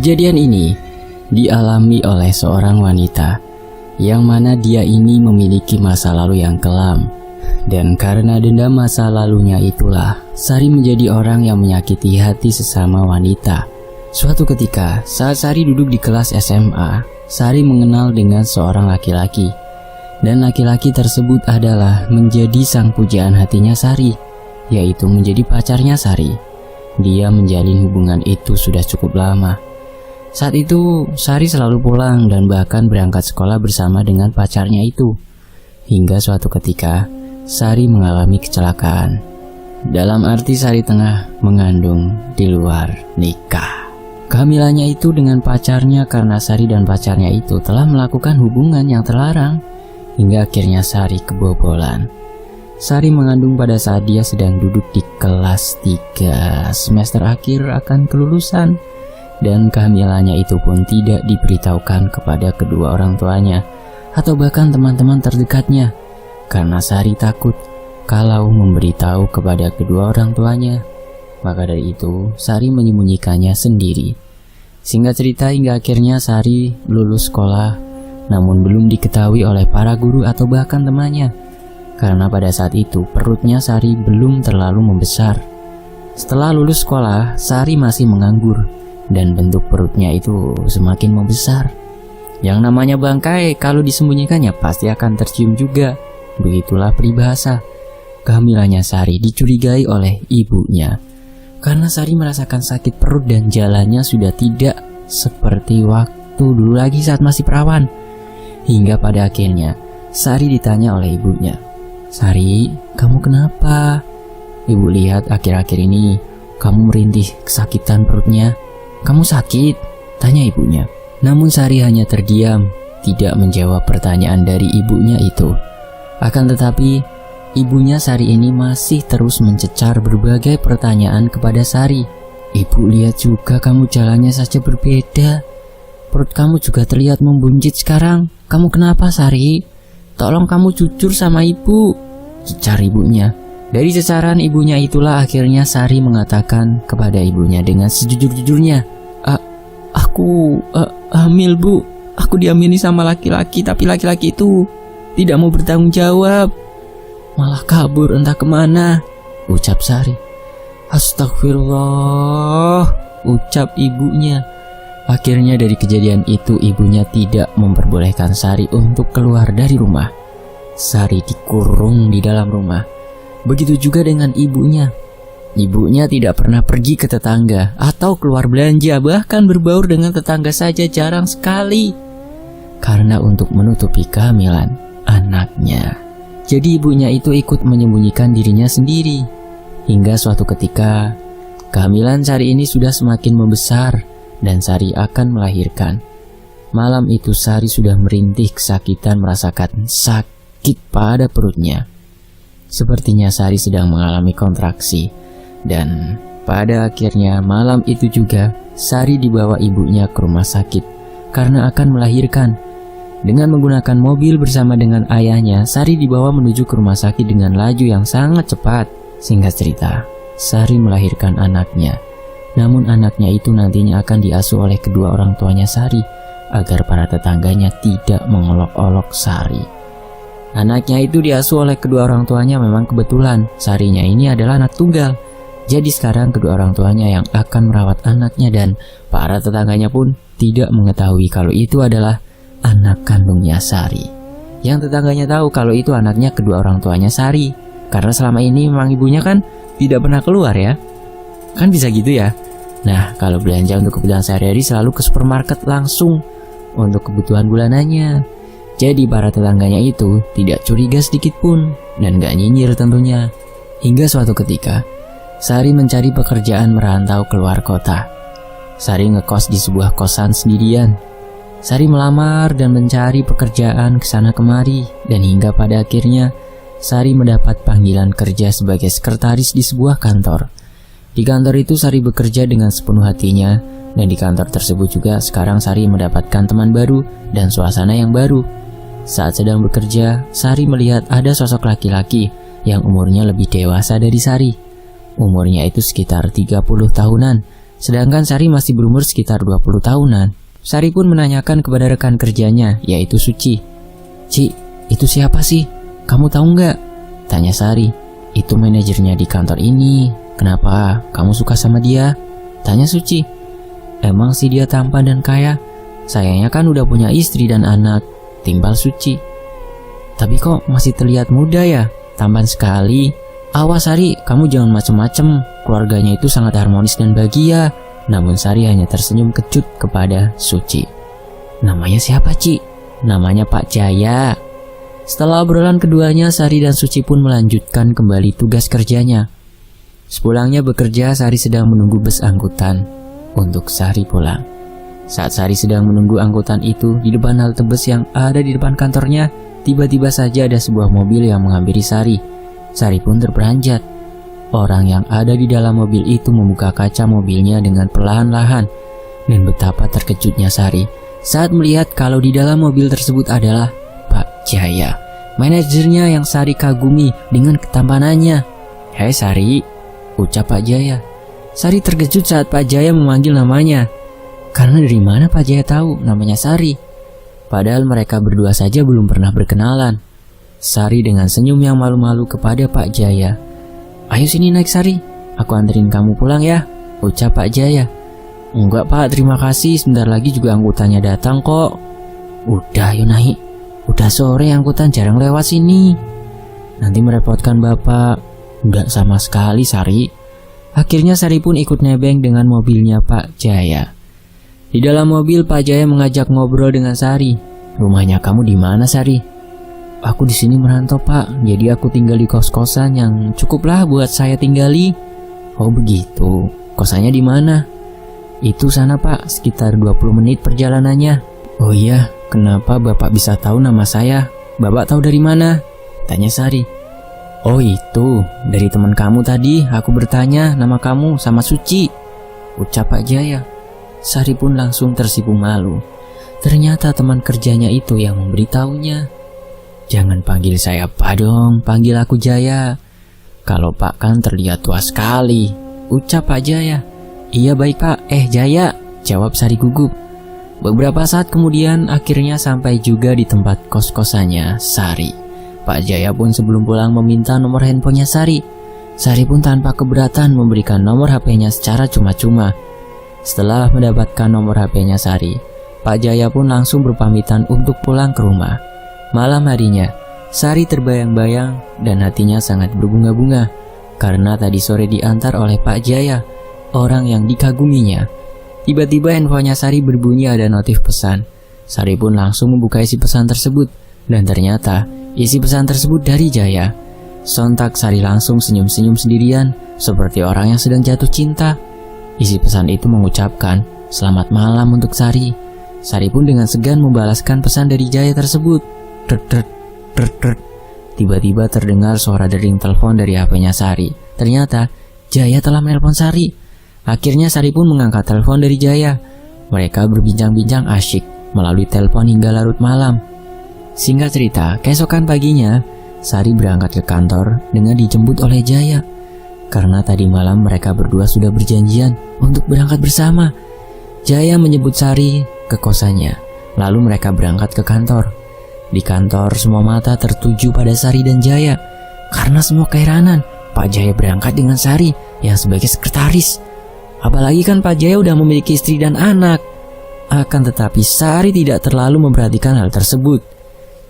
Kejadian ini dialami oleh seorang wanita yang mana dia ini memiliki masa lalu yang kelam. Dan karena dendam masa lalunya itulah, Sari menjadi orang yang menyakiti hati sesama wanita. Suatu ketika, saat Sari duduk di kelas SMA, Sari mengenal dengan seorang laki-laki. Dan laki-laki tersebut adalah menjadi sang pujaan hatinya Sari, yaitu menjadi pacarnya Sari. Dia menjalin hubungan itu sudah cukup lama. Saat itu, Sari selalu pulang dan bahkan berangkat sekolah bersama dengan pacarnya itu. Hingga suatu ketika, Sari mengalami kecelakaan. Dalam arti Sari tengah mengandung di luar nikah. Kehamilannya itu dengan pacarnya karena Sari dan pacarnya itu telah melakukan hubungan yang terlarang. Hingga akhirnya Sari kebobolan. Sari mengandung pada saat dia sedang duduk di kelas 3 semester akhir akan kelulusan. Dan kehamilannya itu pun tidak diberitahukan kepada kedua orang tuanya atau bahkan teman-teman terdekatnya. Karena Sari takut kalau memberitahu kepada kedua orang tuanya. Maka dari itu Sari menyembunyikannya sendiri. Singkat cerita, hingga akhirnya Sari lulus sekolah, namun belum diketahui oleh para guru atau bahkan temannya. Karena pada saat itu perutnya Sari belum terlalu membesar. Setelah lulus sekolah, Sari masih menganggur dan bentuk perutnya itu semakin membesar. Yang namanya bangkai kalau disembunyikannya pasti akan tercium juga. Begitulah peribahasa. Kehamilannya Sari dicurigai oleh ibunya karena Sari merasakan sakit perut dan jalannya sudah tidak seperti waktu dulu lagi saat masih perawan. Hingga pada akhirnya Sari ditanya oleh ibunya, "Sari, kamu kenapa? Ibu lihat akhir-akhir ini kamu merintih kesakitan perutnya. Kamu sakit?" tanya ibunya. Namun Sari hanya terdiam, tidak menjawab pertanyaan dari ibunya itu. Akan tetapi, ibunya Sari ini masih terus mencecar berbagai pertanyaan kepada Sari. "Ibu lihat juga kamu jalannya saja berbeda. Perut kamu juga terlihat membuncit sekarang. Kamu kenapa, Sari? Tolong kamu jujur sama ibu," cecar ibunya. Dari cecaran ibunya itulah akhirnya Sari mengatakan kepada ibunya dengan sejujur-jujurnya, Aku hamil, Bu. Aku diamini sama laki-laki, tapi laki-laki itu tidak mau bertanggung jawab, malah kabur entah kemana," ucap Sari. "Astagfirullah," ucap ibunya. Akhirnya dari kejadian itu ibunya tidak memperbolehkan Sari untuk keluar dari rumah. Sari dikurung di dalam rumah. Begitu juga dengan ibunya. Ibunya tidak pernah pergi ke tetangga atau keluar belanja, bahkan berbaur dengan tetangga saja jarang sekali. Karena untuk menutupi kehamilan anaknya. Jadi ibunya itu ikut menyembunyikan dirinya sendiri. Hingga suatu ketika, kehamilan Sari ini sudah semakin membesar dan Sari akan melahirkan. Malam itu Sari sudah merintih kesakitan merasakan sakit pada perutnya. Sepertinya Sari sedang mengalami kontraksi. Dan pada akhirnya malam itu juga Sari dibawa ibunya ke rumah sakit karena akan melahirkan. Dengan menggunakan mobil bersama dengan ayahnya, Sari dibawa menuju ke rumah sakit dengan laju yang sangat cepat. Singkat cerita, Sari melahirkan anaknya. Namun anaknya itu nantinya akan diasuh oleh kedua orang tuanya Sari agar para tetangganya tidak mengolok-olok Sari. Anaknya itu diasuh oleh kedua orang tuanya memang kebetulan. Sarinya ini adalah anak tunggal. Jadi sekarang kedua orang tuanya yang akan merawat anaknya dan para tetangganya pun tidak mengetahui kalau itu adalah anak kandungnya Sari. Yang tetangganya tahu kalau itu anaknya kedua orang tuanya Sari. Karena selama ini memang ibunya kan tidak pernah keluar ya. Kan bisa gitu ya. Nah, kalau belanja untuk kebutuhan sehari-hari selalu ke supermarket langsung untuk kebutuhan bulanannya. Jadi para tetangganya itu tidak curiga sedikit pun dan gak nyinyir tentunya. Hingga suatu ketika, Sari mencari pekerjaan merantau keluar kota. Sari ngekos di sebuah kosan sendirian. Sari melamar dan mencari pekerjaan kesana kemari. Dan hingga pada akhirnya, Sari mendapat panggilan kerja sebagai sekretaris di sebuah kantor. Di kantor itu Sari bekerja dengan sepenuh hatinya. Dan di kantor tersebut juga sekarang Sari mendapatkan teman baru dan suasana yang baru. Saat sedang bekerja, Sari melihat ada sosok laki-laki yang umurnya lebih dewasa dari Sari. Umurnya itu sekitar 30 tahunan, Sedangkan Sari masih berumur sekitar 20 tahunan. Sari pun menanyakan kepada rekan kerjanya, yaitu Suci. "Ci, itu siapa sih? Kamu tahu nggak?" tanya Sari. "Itu manajernya di kantor ini. Kenapa? Kamu suka sama dia?" tanya Suci. "Emang sih dia tampan dan kaya? Sayangnya kan udah punya istri dan anak," timbal Suci. "Tapi kok masih terlihat muda ya? Tampan sekali. Awas Sari, kamu jangan macem-macem. Keluarganya itu sangat harmonis dan bahagia." Namun Sari hanya tersenyum kecut kepada Suci. "Namanya siapa, Ci?" "Namanya Pak Jaya." Setelah obrolan keduanya, Sari dan Suci pun melanjutkan kembali tugas kerjanya. Sepulangnya bekerja, Sari sedang menunggu bus angkutan untuk Sari pulang. Saat Sari sedang menunggu angkutan itu di depan halte bus yang ada di depan kantornya, tiba-tiba saja ada sebuah mobil yang menghampiri Sari. Sari pun terperanjat. Orang yang ada di dalam mobil itu membuka kaca mobilnya dengan perlahan-lahan. Dan betapa terkejutnya Sari saat melihat kalau di dalam mobil tersebut adalah Pak Jaya, manajernya yang Sari kagumi dengan ketampanannya. "Hei Sari," ucap Pak Jaya. Sari terkejut saat Pak Jaya memanggil namanya. Karena dari mana Pak Jaya tahu namanya Sari? Padahal mereka berdua saja belum pernah berkenalan. Sari dengan senyum yang malu-malu kepada Pak Jaya. "Ayo sini naik Sari, aku anterin kamu pulang ya," ucap Pak Jaya. "Enggak Pak, terima kasih, sebentar lagi juga angkutannya datang kok." "Udah yuk naik, udah sore angkutan jarang lewat sini. Nanti merepotkan Bapak." "Enggak sama sekali Sari." Akhirnya Sari pun ikut nebeng dengan mobilnya Pak Jaya. Di dalam mobil Pak Jaya mengajak ngobrol dengan Sari. "Rumahnya kamu di mana Sari?" "Aku di sini merantau Pak, jadi aku tinggal di kos-kosan yang cukuplah buat saya tinggali." "Oh begitu, kosannya di mana?" "Itu sana Pak, sekitar 20 menit perjalanannya." "Oh iya, kenapa Bapak bisa tahu nama saya? Bapak tahu dari mana?" tanya Sari. "Oh itu, dari teman kamu tadi aku bertanya nama kamu sama Suci," ucap Pak Jaya. Sari pun langsung tersipu malu. Ternyata teman kerjanya itu yang memberitahunya. "Jangan panggil saya Pak dong, panggil aku Jaya. Kalau Pak kan terlihat tua sekali," ucap Pak Jaya. "Iya baik Pak, Jaya," jawab Sari gugup. Beberapa saat kemudian akhirnya sampai juga di tempat kos-kosannya Sari. Pak Jaya pun sebelum pulang meminta nomor handphonenya Sari. Sari pun tanpa keberatan memberikan nomor HP-nya secara cuma-cuma. Setelah mendapatkan nomor HP-nya Sari, Pak Jaya pun langsung berpamitan untuk pulang ke rumah. Malam harinya, Sari terbayang-bayang dan hatinya sangat berbunga-bunga karena tadi sore diantar oleh Pak Jaya, orang yang dikaguminya. Tiba-tiba handphonenya Sari berbunyi ada notif pesan. Sari pun langsung membuka isi pesan tersebut dan ternyata isi pesan tersebut dari Jaya. Sontak Sari langsung senyum-senyum sendirian seperti orang yang sedang jatuh cinta. Isi pesan itu mengucapkan selamat malam untuk Sari. Sari pun dengan segan membalaskan pesan dari Jaya tersebut. Tiba-tiba terdengar suara dering telepon dari HP-nya Sari. Ternyata Jaya telah menelpon Sari. Akhirnya Sari pun mengangkat telepon dari Jaya. Mereka berbincang-bincang asyik melalui telepon hingga larut malam. Singkat cerita, keesokan paginya Sari berangkat ke kantor dengan dijemput oleh Jaya. Karena tadi malam mereka berdua sudah berjanjian untuk berangkat bersama. Jaya menjemput Sari ke kosannya. Lalu mereka berangkat ke kantor. Di kantor semua mata tertuju pada Sari dan Jaya. Karena semua keheranan Pak Jaya berangkat dengan Sari yang sebagai sekretaris. Apalagi kan Pak Jaya udah memiliki istri dan anak. Akan tetapi Sari tidak terlalu memperhatikan hal tersebut.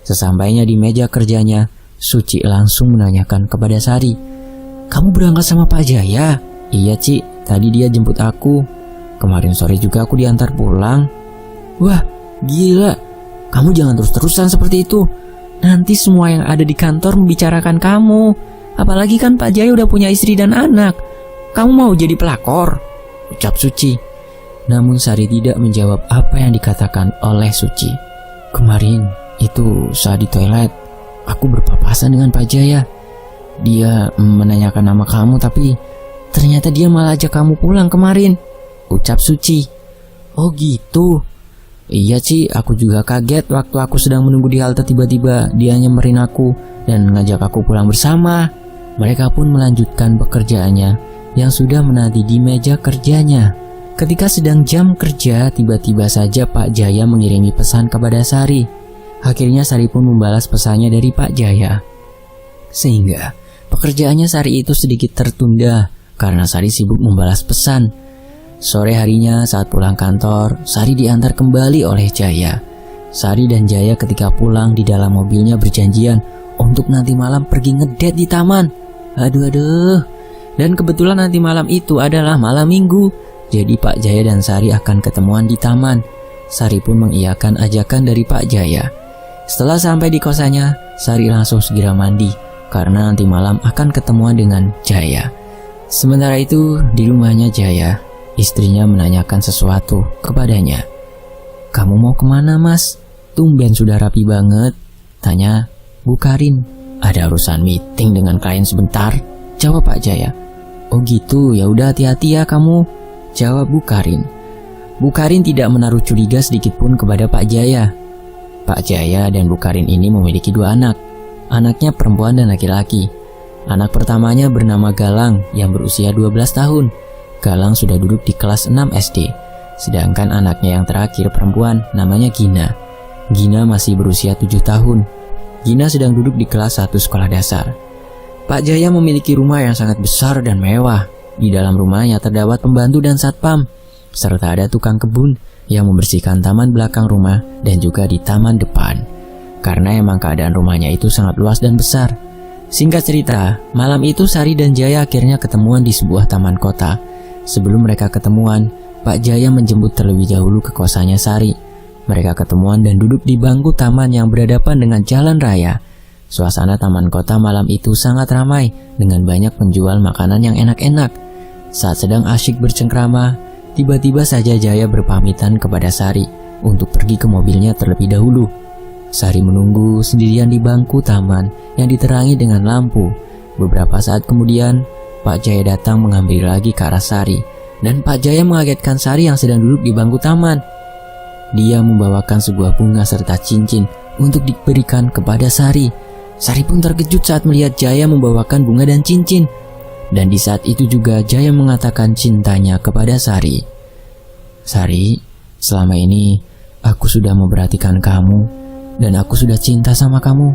Sesampainya di meja kerjanya, Suci langsung menanyakan kepada Sari, "Kamu berangkat sama Pak Jaya?" "Iya Ci, tadi dia jemput aku. Kemarin sore juga aku diantar pulang." "Wah, gila. Kamu jangan terus-terusan seperti itu. Nanti semua yang ada di kantor membicarakan kamu. Apalagi kan Pak Jaya udah punya istri dan anak. Kamu mau jadi pelakor?" ucap Suci. Namun Sari tidak menjawab apa yang dikatakan oleh Suci. "Kemarin itu saat di toilet, aku berpapasan dengan Pak Jaya. Dia menanyakan nama kamu tapi ternyata dia malah ajak kamu pulang kemarin," ucap Suci. "Oh gitu. Iya Ci, aku juga kaget waktu aku sedang menunggu di halte tiba-tiba dia nyamperin aku dan ngajak aku pulang bersama." Mereka pun melanjutkan pekerjaannya yang sudah menanti di meja kerjanya. Ketika sedang jam kerja, tiba-tiba saja Pak Jaya mengirimi pesan kepada Sari. Akhirnya Sari pun membalas pesannya dari Pak Jaya. Sehingga pekerjaannya Sari itu sedikit tertunda karena Sari sibuk membalas pesan. Sore harinya saat pulang kantor, Sari diantar kembali oleh Jaya. Sari dan Jaya ketika pulang di dalam mobilnya berjanjian untuk nanti malam pergi ngedate di taman. Aduh. Dan kebetulan nanti malam itu adalah malam minggu. Jadi Pak Jaya dan Sari akan ketemuan di taman. Sari pun mengiyakan ajakan dari Pak Jaya. Setelah sampai di kosannya, Sari langsung segera mandi karena nanti malam akan ketemuan dengan Jaya. Sementara itu di rumahnya Jaya, istrinya menanyakan sesuatu kepadanya. "Kamu mau kemana, Mas? Tumben sudah rapi banget," tanya Bu Karin. "Ada urusan meeting dengan klien sebentar," jawab Pak Jaya. "Oh gitu, ya udah hati-hati ya kamu," jawab Bu Karin. Bu Karin tidak menaruh curiga sedikit pun kepada Pak Jaya. Pak Jaya dan Bu Karin ini memiliki 2 anak. Anaknya perempuan dan laki-laki. Anak pertamanya bernama Galang yang berusia 12 tahun. Galang sudah duduk di kelas 6 SD. Sedangkan anaknya yang terakhir perempuan namanya Gina. Gina masih berusia 7 tahun. Gina sedang duduk di kelas 1 sekolah dasar. Pak Jaya memiliki rumah yang sangat besar dan mewah. Di dalam rumahnya terdapat pembantu dan satpam, serta ada tukang kebun yang membersihkan taman belakang rumah dan juga di taman depan. Karena emang keadaan rumahnya itu sangat luas dan besar. Singkat cerita, malam itu Sari dan Jaya akhirnya ketemuan di sebuah taman kota. Sebelum mereka ketemuan, Pak Jaya menjemput terlebih dahulu ke kosannya Sari. Mereka ketemuan dan duduk di bangku taman yang berhadapan dengan jalan raya. Suasana taman kota malam itu sangat ramai dengan banyak penjual makanan yang enak-enak. Saat sedang asyik bercengkrama, tiba-tiba saja Jaya berpamitan kepada Sari untuk pergi ke mobilnya terlebih dahulu. Sari menunggu sendirian di bangku taman yang diterangi dengan lampu. Beberapa saat kemudian, Pak Jaya datang mengambil lagi ke arah Sari, dan Pak Jaya mengagetkan Sari yang sedang duduk di bangku taman. Dia membawakan sebuah bunga serta cincin untuk diberikan kepada Sari. Sari pun terkejut saat melihat Jaya membawakan bunga dan cincin. Dan di saat itu juga Jaya mengatakan cintanya kepada Sari. "Sari, selama ini aku sudah memperhatikan kamu dan aku sudah cinta sama kamu.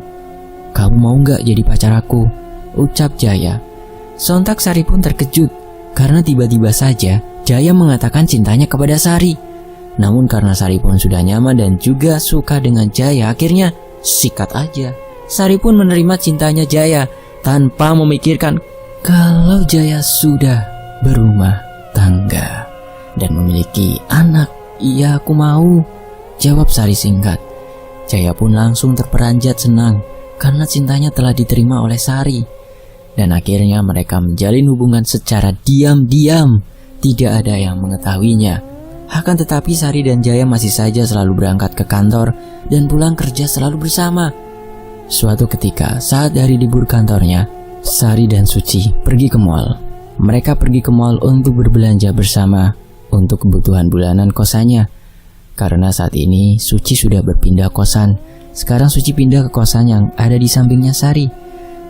Kamu mau gak jadi pacar aku?" ucap Jaya. Sontak Sari pun terkejut karena tiba-tiba saja Jaya mengatakan cintanya kepada Sari. Namun karena Sari pun sudah nyaman dan juga suka dengan Jaya, akhirnya sikat aja. Sari pun menerima cintanya Jaya tanpa memikirkan kalau Jaya sudah berumah tangga dan memiliki anak. "Iya, aku mau," jawab Sari singkat. Jaya pun langsung terperanjat senang karena cintanya telah diterima oleh Sari. Dan akhirnya mereka menjalin hubungan secara diam-diam. Tidak ada yang mengetahuinya. Akan tetapi Sari dan Jaya masih saja selalu berangkat ke kantor dan pulang kerja selalu bersama. Suatu ketika saat hari libur kantornya, Sari dan Suci pergi ke mall. Mereka pergi ke mall untuk berbelanja bersama untuk kebutuhan bulanan kosannya. Karena saat ini Suci sudah berpindah kosan. Sekarang Suci pindah ke kosan yang ada di sampingnya Sari.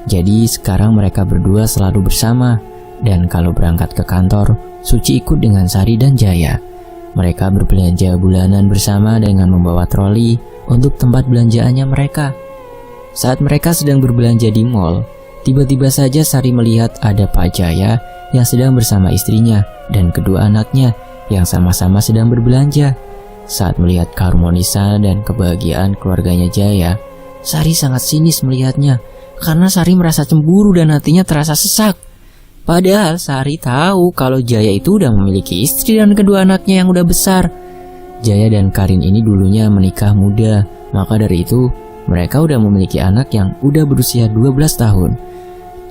Jadi sekarang mereka berdua selalu bersama. Dan kalau berangkat ke kantor, Suci ikut dengan Sari dan Jaya. Mereka berbelanja bulanan bersama dengan membawa troli untuk tempat belanjaannya mereka. Saat mereka sedang berbelanja di mall, tiba-tiba saja Sari melihat ada Pak Jaya yang sedang bersama istrinya dan kedua anaknya yang sama-sama sedang berbelanja. Saat melihat keharmonisan dan kebahagiaan keluarganya Jaya, Sari sangat sinis melihatnya karena Sari merasa cemburu dan hatinya terasa sesak. Padahal Sari tahu kalau Jaya itu udah memiliki istri dan kedua anaknya yang udah besar. Jaya dan Karin ini dulunya menikah muda, maka dari itu mereka udah memiliki anak yang udah berusia 12 tahun.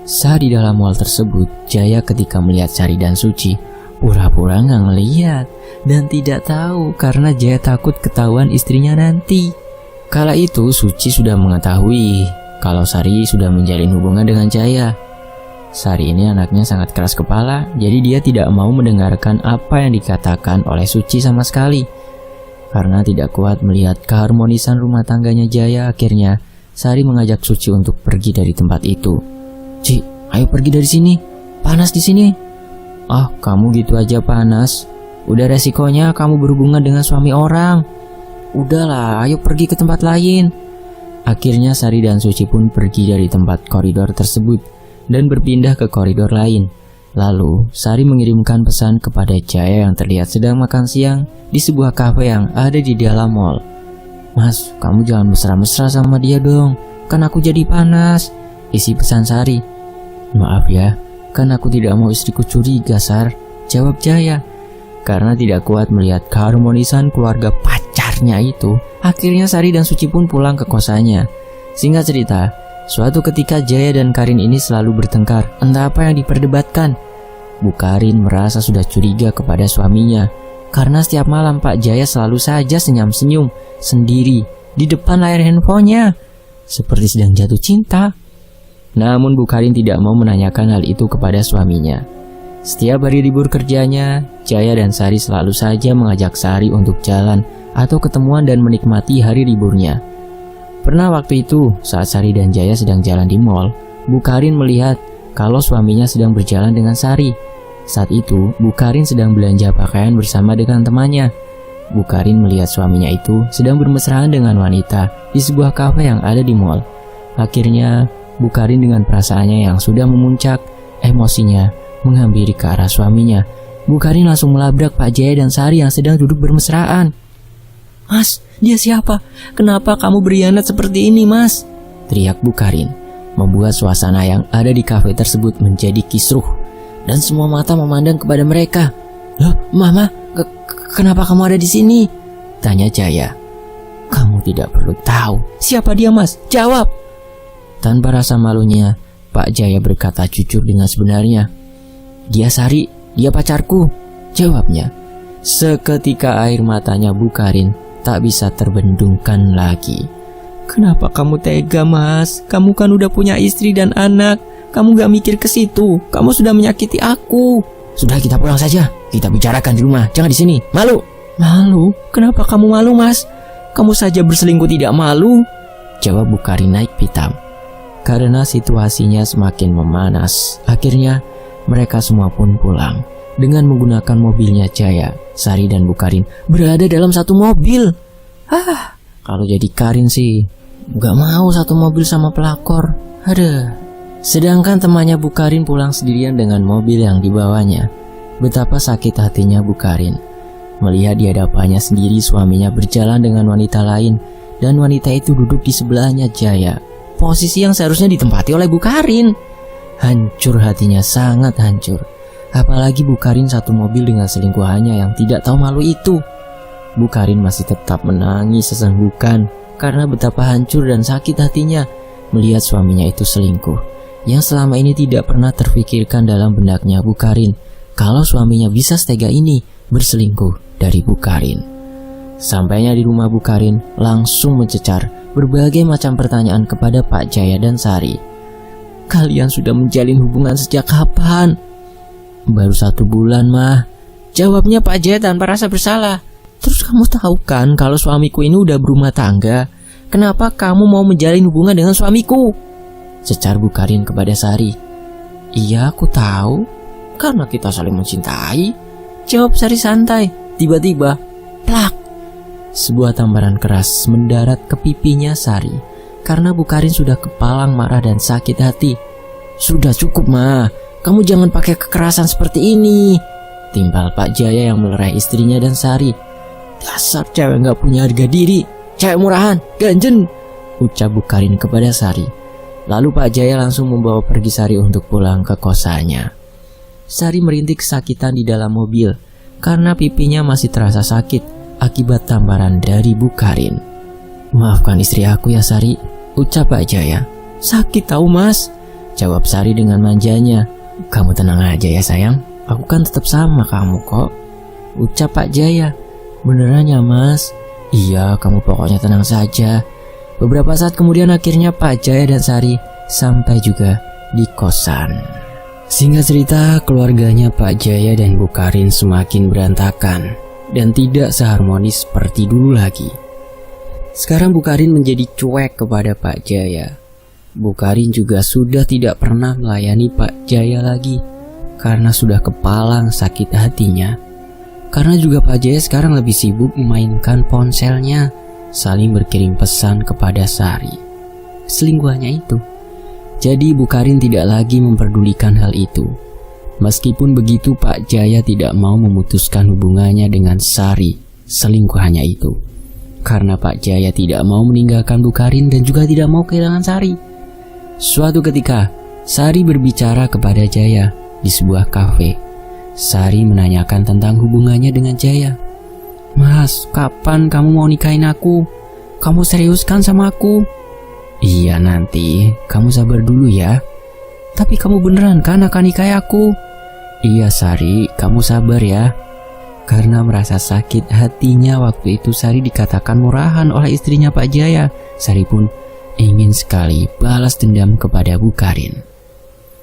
Saat di dalam mall tersebut, Jaya ketika melihat Sari dan Suci, pura-pura nggak ngeliat dan tidak tahu karena Jaya takut ketahuan istrinya nanti. Kala itu Suci sudah mengetahui kalau Sari sudah menjalin hubungan dengan Jaya. Sari ini anaknya sangat keras kepala, jadi dia tidak mau mendengarkan apa yang dikatakan oleh Suci sama sekali. Karena tidak kuat melihat keharmonisan rumah tangganya Jaya, akhirnya Sari mengajak Suci untuk pergi dari tempat itu. "Ci, ayo pergi dari sini. Panas di sini." "Ah, kamu gitu aja panas," Udah resikonya kamu berhubungan dengan suami orang. Udahlah, ayo pergi ke tempat lain. Akhirnya Sari dan Suci pun pergi dari tempat koridor tersebut dan berpindah ke koridor lain. Lalu Sari mengirimkan pesan kepada Jaya yang terlihat sedang makan siang di sebuah kafe yang ada di dalam mall. Mas, kamu jangan mesra-mesra sama dia dong, kan aku jadi panas, isi pesan Sari. Maaf ya, kan aku tidak mau istriku curiga, Sar, jawab Jaya. Karena tidak kuat melihat keharmonisan keluarga pacarnya itu, akhirnya Sari dan Suci pun pulang ke kosannya. Singkat cerita, suatu ketika Jaya dan Karin ini selalu bertengkar, entah apa yang diperdebatkan. Bu Karin merasa sudah curiga kepada suaminya, karena setiap malam Pak Jaya selalu saja senyum-senyum sendiri di depan layar handphonenya, seperti sedang jatuh cinta. Namun Bu Karin tidak mau menanyakan hal itu kepada suaminya. Setiap hari libur kerjanya, Jaya dan Sari selalu saja mengajak Sari untuk jalan atau ketemuan dan menikmati hari liburnya. Pernah waktu itu, saat Sari dan Jaya sedang jalan di mall, Bu Karin melihat kalau suaminya sedang berjalan dengan Sari. Saat itu, Bu Karin sedang belanja pakaian bersama dengan temannya. Bu Karin melihat suaminya itu sedang bermesraan dengan wanita di sebuah kafe yang ada di mall. Akhirnya, Bu Karin dengan perasaannya yang sudah memuncak, emosinya menghampiri ke arah suaminya. Bu Karin langsung melabrak Pak Jaya dan Sari yang sedang duduk bermesraan. Mas, dia siapa? Kenapa kamu berkhianat seperti ini, Mas? Teriak Bu Karin, membuat suasana yang ada di kafe tersebut menjadi kisruh. Dan semua mata memandang kepada mereka. Loh, Mama, kenapa kamu ada di sini? Tanya Jaya. Kamu tidak perlu tahu. Siapa dia, Mas? Jawab. Tanpa rasa malunya, Pak Jaya berkata jujur dengan sebenarnya. Dia Sari, dia pacarku, jawabnya. Seketika air matanya Bu Karin tak bisa terbendungkan lagi. Kenapa kamu tega, Mas? Kamu kan udah punya istri dan anak. Kamu gak mikir ke situ. Kamu sudah menyakiti aku. Sudah, kita pulang saja. Kita bicarakan di rumah, jangan di sini. Malu. Malu? Kenapa kamu malu, Mas? Kamu saja berselingkuh tidak malu? Jawab Bu Karin naik pitam. Karena situasinya semakin memanas, akhirnya mereka semua pun pulang dengan menggunakan mobilnya Jaya. Sari dan Bu Karin berada dalam satu mobil. Kalau jadi Karin sih gak mau satu mobil sama pelakor. Sedangkan temannya Bu Karin pulang sendirian dengan mobil yang dibawanya. Betapa sakit hatinya Bu Karin melihat di hadapannya sendiri suaminya berjalan dengan wanita lain, dan wanita itu duduk di sebelahnya Jaya, posisi yang seharusnya ditempati oleh Bu Karin. Hancur hatinya, sangat hancur. Apalagi Bu Karin satu mobil dengan selingkuhannya yang tidak tahu malu itu. Bu Karin masih tetap menangis sesenggukan karena betapa hancur dan sakit hatinya melihat suaminya itu selingkuh. Yang selama ini tidak pernah terfikirkan dalam benaknya Bu Karin kalau suaminya bisa setega ini berselingkuh dari Bu Karin. Sampainya di rumah, Bu Karin langsung mencecar berbagai macam pertanyaan kepada Pak Jaya dan Sari. Kalian sudah menjalin hubungan sejak kapan? Baru 1 bulan, Mah, jawabnya Pak Jaya tanpa rasa bersalah. Terus kamu tahu kan kalau suamiku ini udah berumah tangga? Kenapa kamu mau menjalin hubungan dengan suamiku? Cecar Bu Karin kepada Sari. Iya, aku tahu, karena kita saling mencintai, jawab Sari santai. Tiba-tiba, plak, sebuah tamparan keras mendarat ke pipinya Sari, karena Bu Karin sudah kepalang marah dan sakit hati. Sudah cukup, Ma, kamu jangan pakai kekerasan seperti ini, timpal Pak Jaya yang melerai istrinya dan Sari. Dasar cewek gak punya harga diri, cewek murahan, ganjen, ucap Bu Karin kepada Sari. Lalu Pak Jaya langsung membawa pergi Sari untuk pulang ke kosannya. Sari merintih kesakitan di dalam mobil karena pipinya masih terasa sakit akibat tamparan dari Bu Karin. Maafkan istri aku ya, Sari, ucap Pak Jaya. Sakit tahu, Mas, jawab Sari dengan manjanya. Kamu tenang aja ya sayang, aku kan tetap sama kamu kok, ucap Pak Jaya. Beneran ya, Mas? Iya, kamu pokoknya tenang saja. Beberapa saat kemudian akhirnya Pak Jaya dan Sari sampai juga di kosan. Singkat cerita, keluarganya Pak Jaya dan Bu Karin semakin berantakan dan tidak seharmonis seperti dulu lagi. Sekarang Bu Karin menjadi cuek kepada Pak Jaya. Bu Karin juga sudah tidak pernah melayani Pak Jaya lagi karena sudah kepalang sakit hatinya. Karena juga Pak Jaya sekarang lebih sibuk memainkan ponselnya, saling berkirim pesan kepada Sari, selingkuhannya itu. Jadi Ibu Karin tidak lagi memperdulikan hal itu. Meskipun begitu, Pak Jaya tidak mau memutuskan hubungannya dengan Sari, selingkuhannya itu. Karena Pak Jaya tidak mau meninggalkan Bu Karin dan juga tidak mau kehilangan Sari. Suatu ketika, Sari berbicara kepada Jaya di sebuah kafe. Sari menanyakan tentang hubungannya dengan Jaya. "Mas, kapan kamu mau nikahin aku? Kamu serius kan sama aku?" "Iya nanti, kamu sabar dulu ya." "Tapi kamu beneran kan akan nikahi aku?" "Iya Sari, kamu sabar ya." Karena merasa sakit hatinya waktu itu Sari dikatakan murahan oleh istrinya Pak Jaya, Sari pun ingin sekali balas dendam kepada Bu Karin.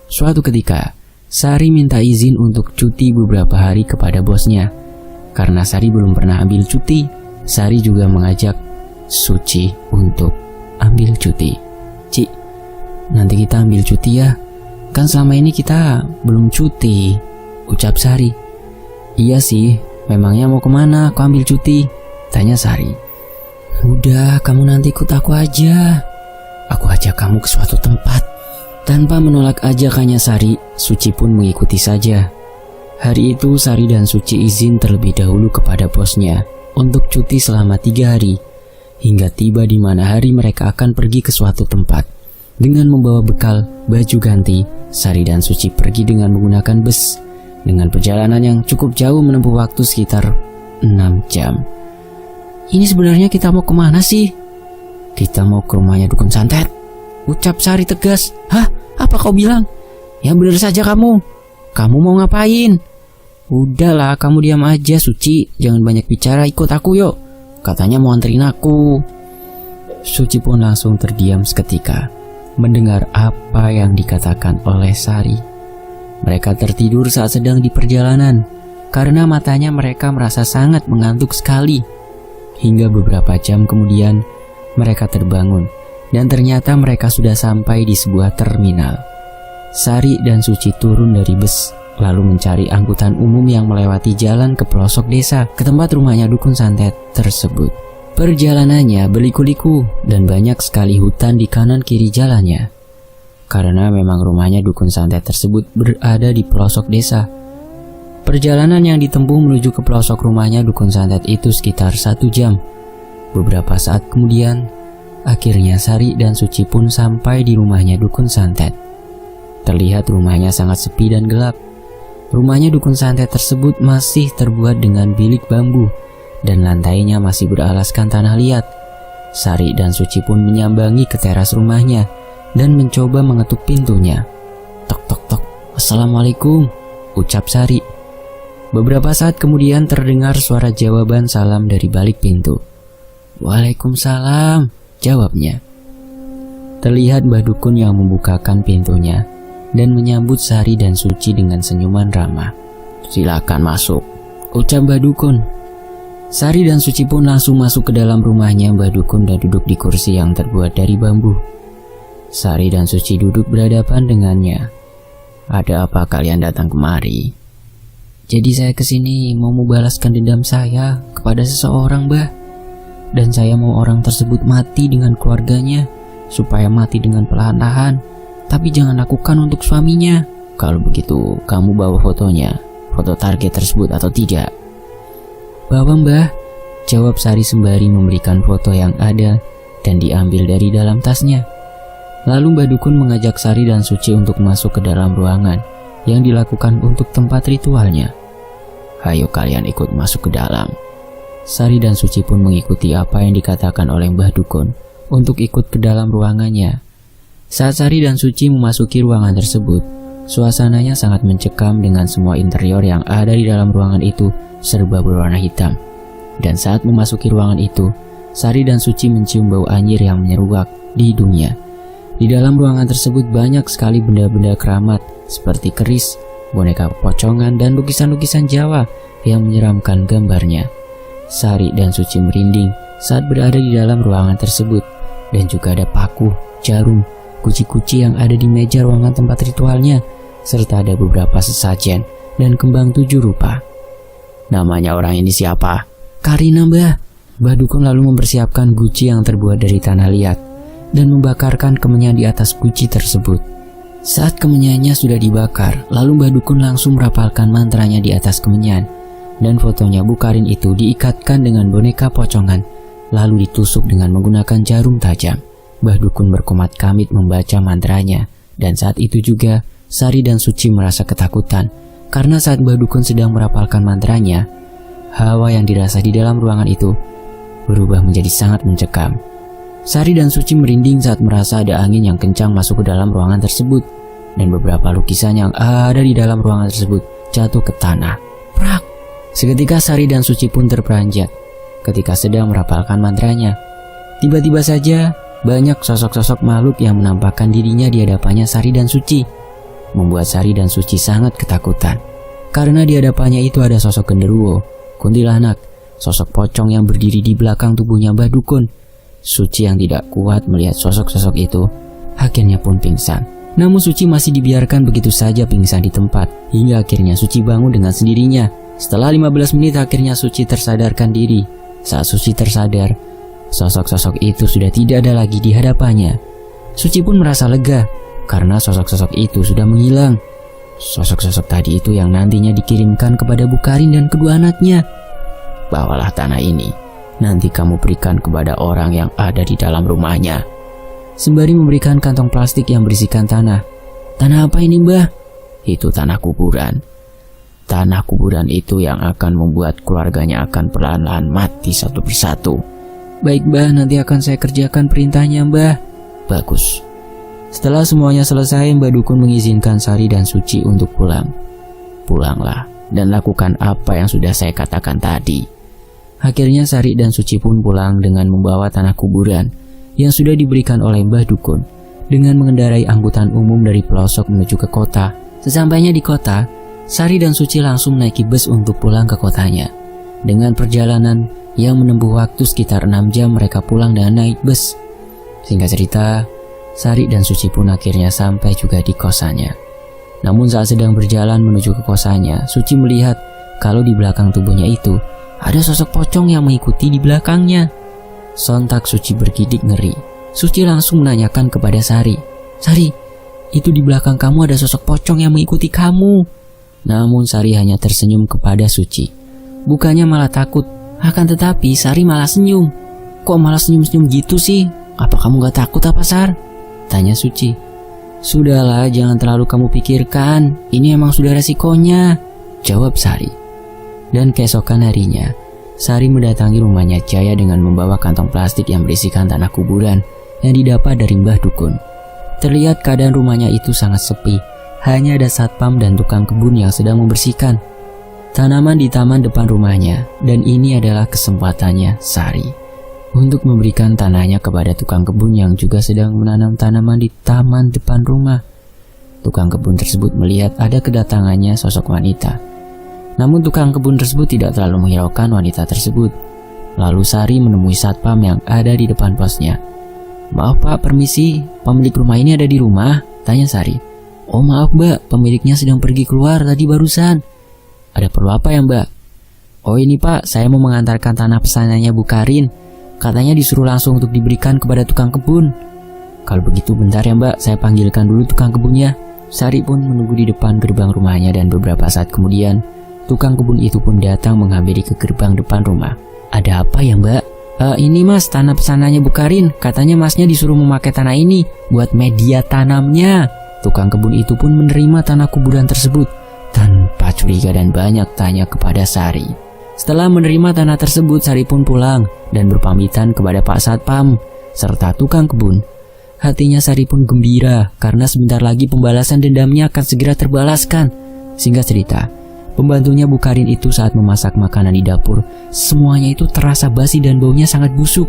Suatu ketika, Sari minta izin untuk cuti beberapa hari kepada bosnya. Karena Sari belum pernah ambil cuti, Sari juga mengajak Suci untuk ambil cuti. "Ci, nanti kita ambil cuti ya. Kan selama ini kita belum cuti," ucap Sari. "Iya sih, memangnya mau kemana kau ambil cuti?" tanya Sari. "Udah, kamu nanti ikut aku aja. Aku ajak kamu ke suatu tempat." Tanpa menolak ajakannya Sari, Suci pun mengikuti saja. Hari itu Sari dan Suci izin terlebih dahulu kepada bosnya untuk cuti selama 3 hari. Hingga tiba di mana hari mereka akan pergi ke suatu tempat. Dengan membawa bekal, baju ganti, Sari dan Suci pergi dengan menggunakan bus. Dengan perjalanan yang cukup jauh menempuh waktu sekitar 6 jam. "Ini sebenarnya kita mau kemana sih?" "Kita mau ke rumahnya Dukun Santet," ucap Sari tegas. "Hah? Apa kau bilang?" "Ya bener saja kamu. Kamu mau ngapain?" "Udahlah, kamu diam aja Suci. Jangan banyak bicara, ikut aku yuk. Katanya mau anterin aku." Suci pun langsung terdiam seketika mendengar apa yang dikatakan oleh Sari. Mereka tertidur saat sedang di perjalanan karena matanya mereka merasa sangat mengantuk sekali. Hingga beberapa jam kemudian mereka terbangun dan ternyata mereka sudah sampai di sebuah terminal. Sari dan Suci turun dari bus lalu mencari angkutan umum yang melewati jalan ke pelosok desa ke tempat rumahnya Dukun Santet tersebut. Perjalanannya berliku-liku dan banyak sekali hutan di kanan kiri jalannya. Karena memang rumahnya Dukun Santet tersebut berada di pelosok desa. Perjalanan yang ditempuh menuju ke pelosok rumahnya Dukun Santet itu sekitar 1 jam. Beberapa saat kemudian, akhirnya Sari dan Suci pun sampai di rumahnya Dukun Santet. Terlihat rumahnya sangat sepi dan gelap. Rumahnya Dukun Santet tersebut masih terbuat dengan bilik bambu dan lantainya masih beralaskan tanah liat. Sari dan Suci pun menyambangi ke teras rumahnya dan mencoba mengetuk pintunya. "Tok tok tok, Assalamualaikum," ucap Sari. Beberapa saat kemudian terdengar suara jawaban salam dari balik pintu. "Waalaikumsalam," jawabnya. Terlihat Mbah Dukun yang membukakan pintunya dan menyambut Sari dan Suci dengan senyuman ramah. "Silakan masuk," ucap Mbah Dukun. Sari dan Suci pun langsung masuk ke dalam rumahnya Mbah Dukun dan duduk di kursi yang terbuat dari bambu. Sari dan Suci duduk berhadapan dengannya. "Ada apa kalian datang kemari?" "Jadi saya kesini mau membalaskan dendam saya kepada seseorang, Mbah. Dan saya mau orang tersebut mati dengan keluarganya, supaya mati dengan perlahan-lahan. Tapi jangan lakukan untuk suaminya." "Kalau begitu, kamu bawa fotonya, foto target tersebut atau tidak?" "Bawa, Mbah," jawab Sari sembari memberikan foto yang ada dan diambil dari dalam tasnya. Lalu Mbah Dukun mengajak Sari dan Suci untuk masuk ke dalam ruangan yang dilakukan untuk tempat ritualnya. "Ayo kalian ikut masuk ke dalam." Sari dan Suci pun mengikuti apa yang dikatakan oleh Mbah Dukun untuk ikut ke dalam ruangannya. Saat Sari dan Suci memasuki ruangan tersebut, suasananya sangat mencekam dengan semua interior yang ada di dalam ruangan itu serba berwarna hitam. Dan saat memasuki ruangan itu, Sari dan Suci mencium bau anyir yang menyeruak di hidungnya. Di dalam ruangan tersebut banyak sekali benda-benda keramat seperti keris, boneka pocongan, dan lukisan-lukisan Jawa yang menyeramkan gambarnya. Sari dan Suci merinding saat berada di dalam ruangan tersebut, dan juga ada paku, jarum, kuci-kuci yang ada di meja ruangan tempat ritualnya, serta ada beberapa sesajen dan kembang 7 rupa. Namanya orang ini siapa? Karina, Mbah. Mbah Dukun lalu mempersiapkan guci yang terbuat dari tanah liat dan membakarkan kemenyan di atas guci tersebut. Saat kemenyannya sudah dibakar, lalu Mbah Dukun langsung merapalkan mantranya di atas kemenyan, dan fotonya Bu Karin itu diikatkan dengan boneka pocongan, lalu ditusuk dengan menggunakan jarum tajam. Mbah Dukun berkomat kamit membaca mantranya, dan saat itu juga Sari dan Suci merasa ketakutan, karena saat Mbah Dukun sedang merapalkan mantranya, hawa yang dirasa di dalam ruangan itu berubah menjadi sangat mencekam. Sari dan Suci merinding saat merasa ada angin yang kencang masuk ke dalam ruangan tersebut, dan beberapa lukisan yang ada di dalam ruangan tersebut jatuh ke tanah. Prak! Seketika Sari dan Suci pun terperanjat ketika sedang merapalkan mantranya. Tiba-tiba saja banyak sosok-sosok makhluk yang menampakkan dirinya di hadapannya Sari dan Suci, membuat Sari dan Suci sangat ketakutan. Karena di hadapannya itu ada sosok genderuwo, kuntilanak, sosok pocong yang berdiri di belakang tubuhnya Mbah Dukun. Suci yang tidak kuat melihat sosok-sosok itu, akhirnya pun pingsan. Namun Suci masih dibiarkan begitu saja pingsan di tempat, hingga akhirnya Suci bangun dengan sendirinya. Setelah 15 menit akhirnya Suci tersadarkan diri. Saat Suci tersadar, sosok-sosok itu sudah tidak ada lagi di hadapannya. Suci pun merasa lega, karena sosok-sosok itu sudah menghilang. Sosok-sosok tadi itu yang nantinya dikirimkan kepada Bu Karin dan kedua anaknya. Bawalah tanah ini, nanti kamu berikan kepada orang yang ada di dalam rumahnya. Sembari memberikan kantong plastik yang berisikan tanah. Tanah apa ini, Mbah? Itu tanah kuburan. Tanah kuburan itu yang akan membuat keluarganya akan perlahan-lahan mati satu persatu. Baik, Mbah, nanti akan saya kerjakan perintahnya, Mbah. Bagus. Setelah semuanya selesai, Mbah Dukun mengizinkan Sari dan Suci untuk pulang. Pulanglah dan lakukan apa yang sudah saya katakan tadi. Akhirnya Sari dan Suci pun pulang dengan membawa tanah kuburan yang sudah diberikan oleh Mbah Dukun, dengan mengendarai angkutan umum dari pelosok menuju ke kota. Sesampainya di kota, Sari dan Suci langsung menaiki bus untuk pulang ke kotanya. Dengan perjalanan yang menempuh waktu sekitar 6 jam, mereka pulang dengan naik bus. Singkat cerita, Sari dan Suci pun akhirnya sampai juga di kosannya. Namun saat sedang berjalan menuju ke kosannya, Suci melihat kalau di belakang tubuhnya itu ada sosok pocong yang mengikuti di belakangnya. Sontak Suci bergidik ngeri. Suci langsung menanyakan kepada Sari, "Sari, itu di belakang kamu ada sosok pocong yang mengikuti kamu." Namun Sari hanya tersenyum kepada Suci. Bukannya malah takut, akan tetapi Sari malah senyum. "Kok malah senyum-senyum gitu sih? Apa kamu gak takut apa, Sar?" tanya Suci. "Sudahlah, jangan terlalu kamu pikirkan. Ini emang sudah resikonya," jawab Sari. Dan keesokan harinya, Sari mendatangi rumahnya Jaya dengan membawa kantong plastik yang berisikan tanah kuburan yang didapat dari Mbah Dukun. Terlihat keadaan rumahnya itu sangat sepi. Hanya ada satpam dan tukang kebun yang sedang membersihkan tanaman di taman depan rumahnya. Dan ini adalah kesempatannya Sari untuk memberikan tanahnya kepada tukang kebun yang juga sedang menanam tanaman di taman depan rumah. Tukang kebun tersebut melihat ada kedatangannya sosok wanita. Namun tukang kebun tersebut tidak terlalu menghiraukan wanita tersebut. Lalu Sari menemui satpam yang ada di depan posnya. "Maaf Pak, permisi, pemilik rumah ini ada di rumah?" tanya Sari. "Oh maaf Mbak, pemiliknya sedang pergi keluar tadi barusan." "Ada perlu apa ya Mbak?" "Oh ini Pak, saya mau mengantarkan tanah pesanannya Bu Karin. Katanya disuruh langsung untuk diberikan kepada tukang kebun." "Kalau begitu bentar ya Mbak, saya panggilkan dulu tukang kebunnya." Sari pun menunggu di depan gerbang rumahnya dan beberapa saat kemudian tukang kebun itu pun datang menghampiri ke gerbang depan rumah. "Ada apa ya Mbak?" Ini Mas, tanah pesanannya Bu Karin. Katanya Masnya disuruh memakai tanah ini buat media tanamnya." Tukang kebun itu pun menerima tanah kuburan tersebut tanpa curiga dan banyak tanya kepada Sari. Setelah menerima tanah tersebut, Sari pun pulang dan berpamitan kepada Pak Satpam serta tukang kebun. Hatinya Sari pun gembira karena sebentar lagi pembalasan dendamnya akan segera terbalaskan. Singkat cerita, pembantunya Bu Karin itu saat memasak makanan di dapur, semuanya itu terasa basi dan baunya sangat busuk.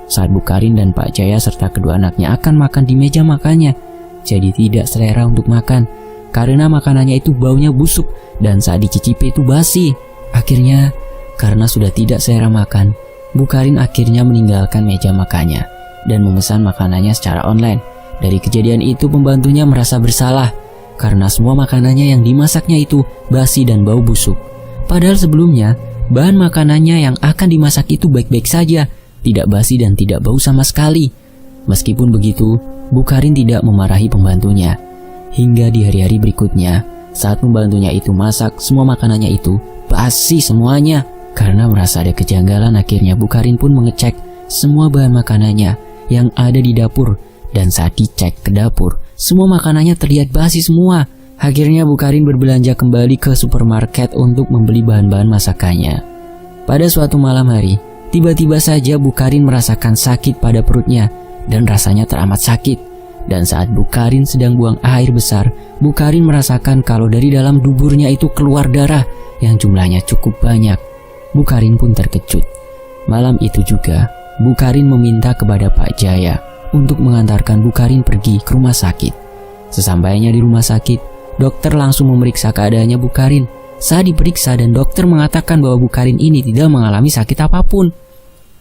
Saat Bu Karin dan Pak Jaya serta kedua anaknya akan makan di meja makannya, jadi tidak selera untuk makan karena makanannya itu baunya busuk dan saat dicicipi itu basi. Akhirnya, karena sudah tidak selera makan, Bu Karin akhirnya meninggalkan meja makannya dan memesan makanannya secara online. Dari kejadian itu pembantunya merasa bersalah karena semua makanannya yang dimasaknya itu basi dan bau busuk. Padahal sebelumnya, bahan makanannya yang akan dimasak itu baik-baik saja, tidak basi dan tidak bau sama sekali. Meskipun begitu, Bu Karin tidak memarahi pembantunya. Hingga di hari-hari berikutnya, saat pembantunya itu masak, semua makanannya itu basi semuanya. Karena merasa ada kejanggalan, akhirnya Bu Karin pun mengecek semua bahan makanannya yang ada di dapur. Dan saat dicek ke dapur, semua makanannya terlihat basi semua. Akhirnya Bu Karin berbelanja kembali ke supermarket untuk membeli bahan-bahan masakannya. Pada suatu malam hari, tiba-tiba saja Bu Karin merasakan sakit pada perutnya dan rasanya teramat sakit. Dan saat Bu Karin sedang buang air besar, Bu Karin merasakan kalau dari dalam duburnya itu keluar darah yang jumlahnya cukup banyak. Bu Karin pun terkejut. Malam itu juga, Bu Karin meminta kepada Pak Jaya untuk mengantarkan Bu Karin pergi ke rumah sakit. Sesampainya di rumah sakit, dokter langsung memeriksa keadaannya Bu Karin. Saat diperiksa dan dokter mengatakan bahwa Bu Karin ini tidak mengalami sakit apapun.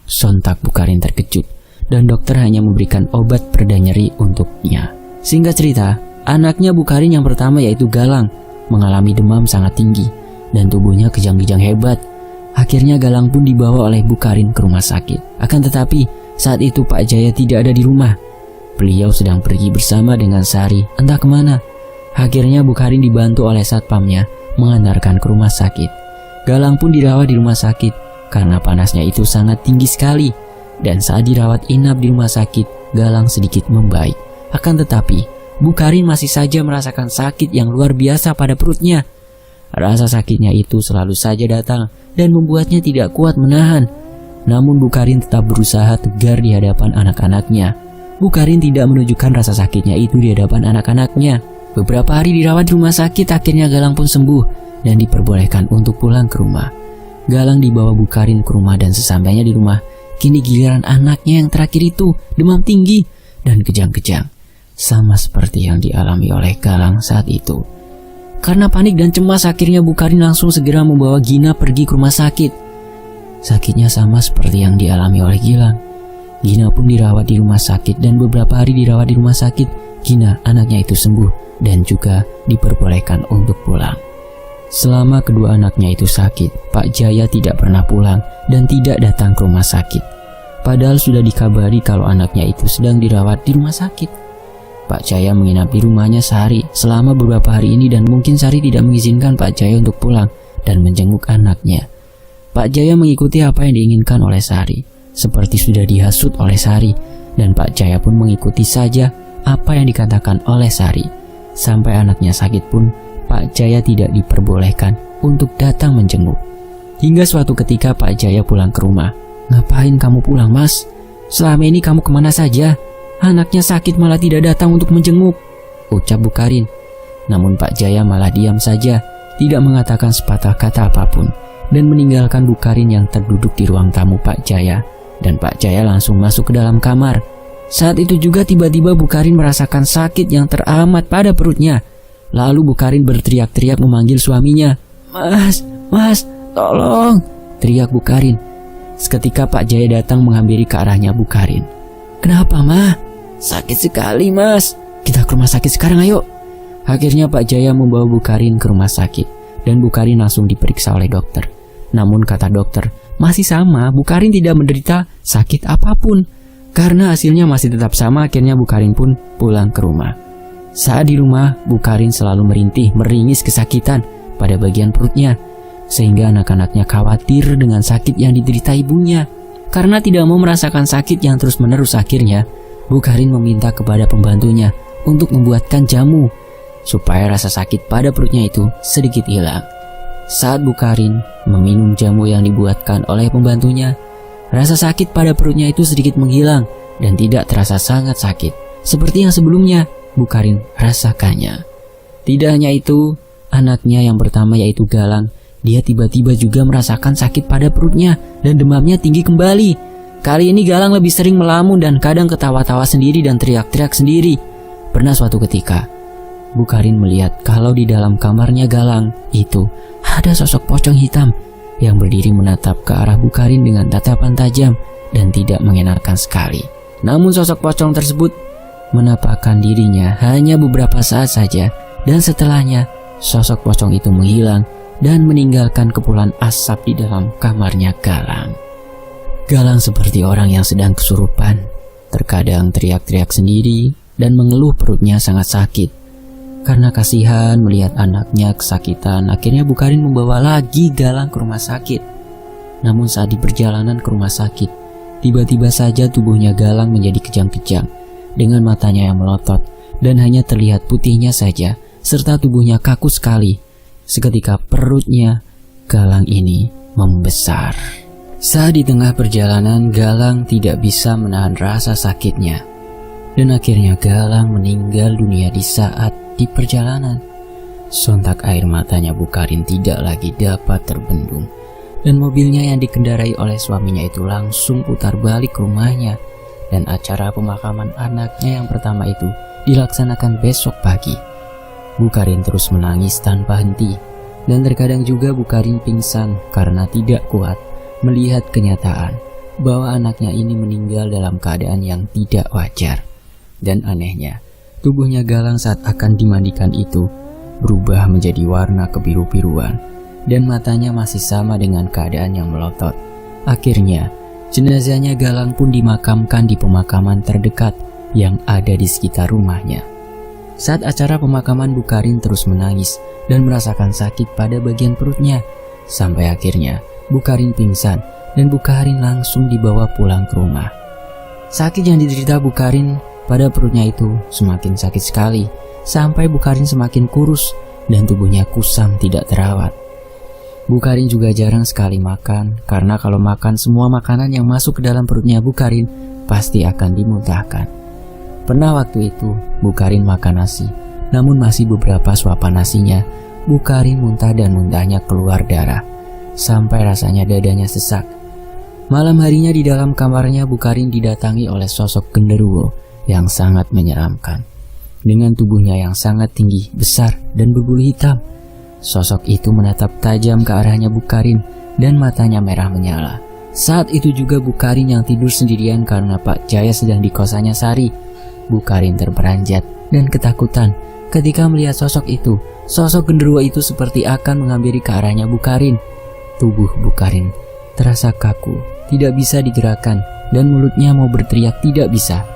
Sontak Bu Karin terkejut dan dokter hanya memberikan obat pereda nyeri untuknya. Singkat cerita, anaknya Bu Karin yang pertama yaitu Galang mengalami demam sangat tinggi dan tubuhnya kejang-kejang hebat. Akhirnya Galang pun dibawa oleh Bu Karin ke rumah sakit. Akan tetapi saat itu Pak Jaya tidak ada di rumah. Beliau sedang pergi bersama dengan Sari entah kemana. Akhirnya Bu Karin dibantu oleh satpamnya mengantarkan ke rumah sakit. Galang pun dirawat di rumah sakit karena panasnya itu sangat tinggi sekali. Dan saat dirawat inap di rumah sakit, Galang sedikit membaik. Akan tetapi Bu Karin masih saja merasakan sakit yang luar biasa pada perutnya. Rasa sakitnya itu selalu saja datang dan membuatnya tidak kuat menahan. Namun Bu Karin tetap berusaha tegar di hadapan anak-anaknya. Bu Karin tidak menunjukkan rasa sakitnya itu di hadapan anak-anaknya. Beberapa hari dirawat di rumah sakit, akhirnya Galang pun sembuh dan diperbolehkan untuk pulang ke rumah. Galang dibawa Bu Karin ke rumah dan sesampainya di rumah, kini giliran anaknya yang terakhir itu demam tinggi dan kejang-kejang. Sama seperti yang dialami oleh Galang saat itu. Karena panik dan cemas, akhirnya Bu Karin langsung segera membawa Gina pergi ke rumah sakit. Sakitnya sama seperti yang dialami oleh Gilang. Gina pun dirawat di rumah sakit dan beberapa hari dirawat di rumah sakit, Gina anaknya itu sembuh dan juga diperbolehkan untuk pulang. Selama kedua anaknya itu sakit, Pak Jaya tidak pernah pulang dan tidak datang ke rumah sakit. Padahal sudah dikabari kalau anaknya itu sedang dirawat di rumah sakit. Pak Jaya menginap di rumahnya Sari selama beberapa hari ini dan mungkin Sari tidak mengizinkan Pak Jaya untuk pulang dan menjenguk anaknya. Pak Jaya mengikuti apa yang diinginkan oleh Sari, seperti sudah dihasut oleh Sari, dan Pak Jaya pun mengikuti saja apa yang dikatakan oleh Sari. Sampai anaknya sakit pun, Pak Jaya tidak diperbolehkan untuk datang menjenguk. Hingga suatu ketika Pak Jaya pulang ke rumah. "Ngapain kamu pulang, Mas? Selama ini kamu kemana saja? Anaknya sakit malah tidak datang untuk menjenguk," ucap Bu Karin. Namun Pak Jaya malah diam saja, tidak mengatakan sepatah kata apapun, dan meninggalkan Bu Karin yang terduduk di ruang tamu Pak Jaya. Dan Pak Jaya langsung masuk ke dalam kamar. Saat itu juga tiba-tiba Bu Karin merasakan sakit yang teramat pada perutnya. Lalu Bu Karin berteriak-teriak memanggil suaminya. Mas, tolong!" teriak Bu Karin. Seketika Pak Jaya datang menghampiri ke arahnya Bu Karin. "Kenapa, Ma?" "Sakit sekali, Mas." "Kita ke rumah sakit sekarang, ayo." Akhirnya Pak Jaya membawa Bu Karin ke rumah sakit dan Bu Karin langsung diperiksa oleh dokter. Namun kata dokter, masih sama, Bu Karin tidak menderita sakit apapun. Karena hasilnya masih tetap sama, akhirnya Bu Karin pun pulang ke rumah. Saat di rumah, Bu Karin selalu merintih, meringis kesakitan pada bagian perutnya. Sehingga anak-anaknya khawatir dengan sakit yang diderita ibunya. Karena tidak mau merasakan sakit yang terus-menerus, akhirnya Bu Karin meminta kepada pembantunya untuk membuatkan jamu supaya rasa sakit pada perutnya itu sedikit hilang. Saat Bu Karin meminum jamu yang dibuatkan oleh pembantunya, rasa sakit pada perutnya itu sedikit menghilang dan tidak terasa sangat sakit seperti yang sebelumnya Bu Karin rasakannya. Tidak hanya itu, anaknya yang pertama yaitu Galang, dia tiba-tiba juga merasakan sakit pada perutnya dan demamnya tinggi kembali. Kali ini Galang lebih sering melamun dan kadang ketawa-tawa sendiri dan teriak-teriak sendiri. Pernah suatu ketika, Bu Karin melihat kalau di dalam kamarnya Galang itu ada sosok pocong hitam yang berdiri menatap ke arah Bu Karin dengan tatapan tajam dan tidak mengenalkan sekali. Namun sosok pocong tersebut menampakkan dirinya hanya beberapa saat saja dan setelahnya sosok pocong itu menghilang dan meninggalkan kepulan asap di dalam kamarnya Galang. Galang seperti orang yang sedang kesurupan, terkadang teriak-teriak sendiri dan mengeluh perutnya sangat sakit. Karena kasihan melihat anaknya kesakitan, akhirnya Bukarin membawa lagi Galang ke rumah sakit. Namun saat di perjalanan ke rumah sakit, tiba-tiba saja tubuhnya Galang menjadi kejang-kejang dengan matanya yang melotot dan hanya terlihat putihnya saja, serta tubuhnya kaku sekali. Seketika perutnya Galang ini membesar. Saat di tengah perjalanan, Galang tidak bisa menahan rasa sakitnya. Dan akhirnya Galang meninggal dunia di saat di perjalanan. Sontak air matanya Bukarin tidak lagi dapat terbendung. Dan mobilnya yang dikendarai oleh suaminya itu langsung putar balik ke rumahnya. Dan acara pemakaman anaknya yang pertama itu dilaksanakan besok pagi. Bukarin terus menangis tanpa henti, dan terkadang juga Bukarin pingsan karena tidak kuat melihat kenyataan bahwa anaknya ini meninggal dalam keadaan yang tidak wajar. Dan anehnya, tubuhnya Galang saat akan dimandikan itu berubah menjadi warna kebiru-biruan, dan matanya masih sama dengan keadaan yang melotot. Akhirnya, jenazahnya Galang pun dimakamkan di pemakaman terdekat yang ada di sekitar rumahnya. Saat acara pemakaman, Bukarin terus menangis dan merasakan sakit pada bagian perutnya. Sampai akhirnya Bukarin pingsan dan Bukarin langsung dibawa pulang ke rumah. Sakit yang diderita Bukarin pada perutnya itu semakin sakit sekali, sampai Bukarin semakin kurus dan tubuhnya kusam tidak terawat. Bukarin juga jarang sekali makan, karena kalau makan semua makanan yang masuk ke dalam perutnya Bukarin pasti akan dimuntahkan. Pernah waktu itu Bukarin makan nasi, namun masih beberapa suapan nasinya Bukarin muntah dan muntahnya keluar darah, sampai rasanya dadanya sesak. Malam harinya di dalam kamarnya Bukarin didatangi oleh sosok genderuwo yang sangat menyeramkan. Dengan tubuhnya yang sangat tinggi, besar, dan berbulu hitam, sosok itu menatap tajam ke arahnya Bukarin dan matanya merah menyala. Saat itu juga Bukarin yang tidur sendirian karena Pak Jaya sedang di kosannya Sari. Bukarin terperanjat dan ketakutan ketika melihat sosok itu. Sosok genderuwo itu seperti akan menghampiri ke arahnya Bukarin. Tubuh Bukarin terasa kaku, tidak bisa digerakkan, dan mulutnya mau berteriak tidak bisa.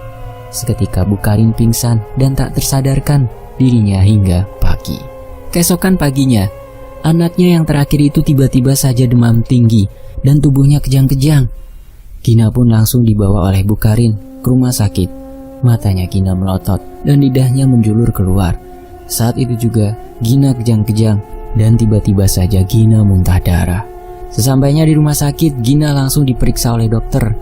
Seketika Bukarin pingsan dan tak tersadarkan dirinya hingga pagi. Keesokan paginya, anaknya yang terakhir itu tiba-tiba saja demam tinggi dan tubuhnya kejang-kejang. Gina pun langsung dibawa oleh Bukarin ke rumah sakit. Matanya Gina melotot dan lidahnya menjulur keluar. Saat itu juga Gina kejang-kejang dan tiba-tiba saja Gina muntah darah. Sesampainya di rumah sakit, Gina langsung diperiksa oleh dokter.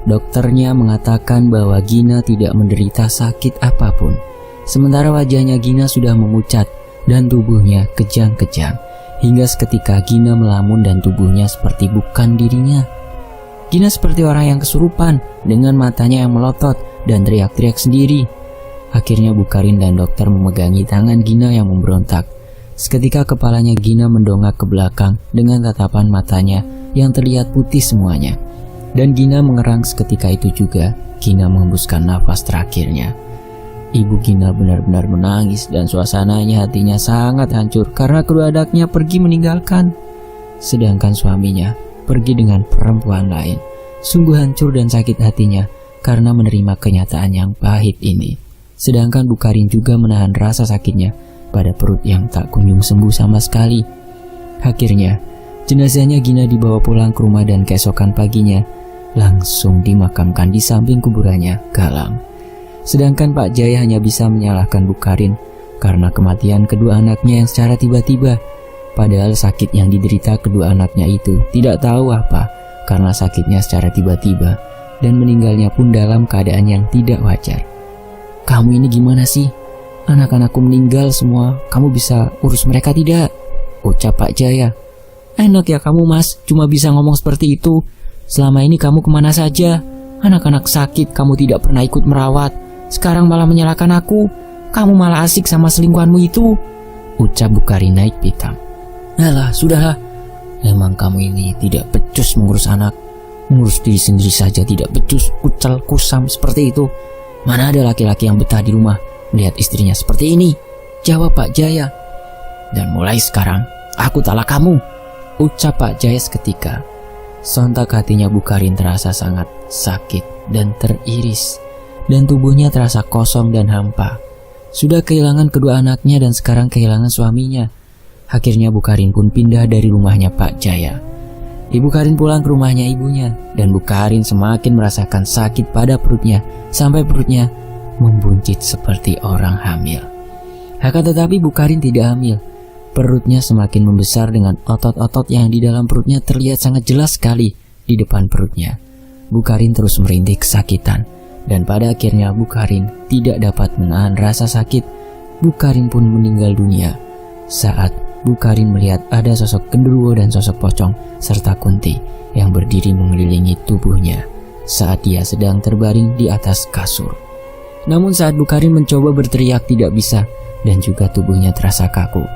Dokternya mengatakan bahwa Gina tidak menderita sakit apapun. Sementara wajahnya Gina sudah memucat dan tubuhnya kejang-kejang. Hingga seketika Gina melamun dan tubuhnya seperti bukan dirinya. Gina seperti orang yang kesurupan dengan matanya yang melotot dan teriak-teriak sendiri. Akhirnya Bukarin dan dokter memegangi tangan Gina yang memberontak. Seketika kepalanya Gina mendongak ke belakang dengan tatapan matanya yang terlihat putih semuanya. Dan Gina mengerang seketika itu juga. Gina menghembuskan nafas terakhirnya. Ibu Gina benar-benar menangis dan suasananya hatinya sangat hancur karena kedua anaknya pergi meninggalkan. Sedangkan suaminya pergi dengan perempuan lain. Sungguh hancur dan sakit hatinya karena menerima kenyataan yang pahit ini. Sedangkan Bukarin juga menahan rasa sakitnya pada perut yang tak kunjung sembuh sama sekali. Akhirnya, jenazahnya Gina dibawa pulang ke rumah dan keesokan paginya langsung dimakamkan di samping kuburannya Galang. Sedangkan Pak Jaya hanya bisa menyalahkan Bukarin karena kematian kedua anaknya yang secara tiba-tiba. Padahal sakit yang diderita kedua anaknya itu tidak tahu apa karena sakitnya secara tiba-tiba dan meninggalnya pun dalam keadaan yang tidak wajar. Kamu ini gimana sih? Anak-anakku meninggal semua, kamu bisa urus mereka tidak? Ucap Pak Jaya. Enak ya kamu mas, cuma bisa ngomong seperti itu. Selama ini kamu kemana saja? Anak-anak sakit kamu tidak pernah ikut merawat. Sekarang malah menyalahkan aku. Kamu malah asik sama selingkuhanmu itu. Ucap Bukarin naik pitam. Alah, sudahlah. Emang kamu ini tidak becus mengurus anak. Mengurus diri sendiri saja tidak becus, kucel, kusam seperti itu. Mana ada laki-laki yang betah di rumah melihat istrinya seperti ini? Jawab Pak Jaya. Dan mulai sekarang, aku talak kamu, ucap Pak Jaya seketika. Sontak hatinya Bukarin terasa sangat sakit dan teriris, dan tubuhnya terasa kosong dan hampa. Sudah kehilangan kedua anaknya dan sekarang kehilangan suaminya. Akhirnya Bukarin pun pindah dari rumahnya Pak Jaya. Ibu Karin pulang ke rumahnya ibunya, dan Bukarin semakin merasakan sakit pada perutnya, sampai perutnya membuncit seperti orang hamil. Akan tetapi Bukarin tidak hamil. Perutnya semakin membesar dengan otot-otot yang di dalam perutnya terlihat sangat jelas sekali di depan perutnya. Bukarin terus merintih kesakitan, dan pada akhirnya Bukarin tidak dapat menahan rasa sakit. Bukarin pun meninggal dunia saat Bukarin melihat ada sosok genderuwo dan sosok pocong serta Kunti yang berdiri mengelilingi tubuhnya saat dia sedang terbaring di atas kasur. Namun saat Bukarin mencoba berteriak tidak bisa, dan juga tubuhnya terasa kaku.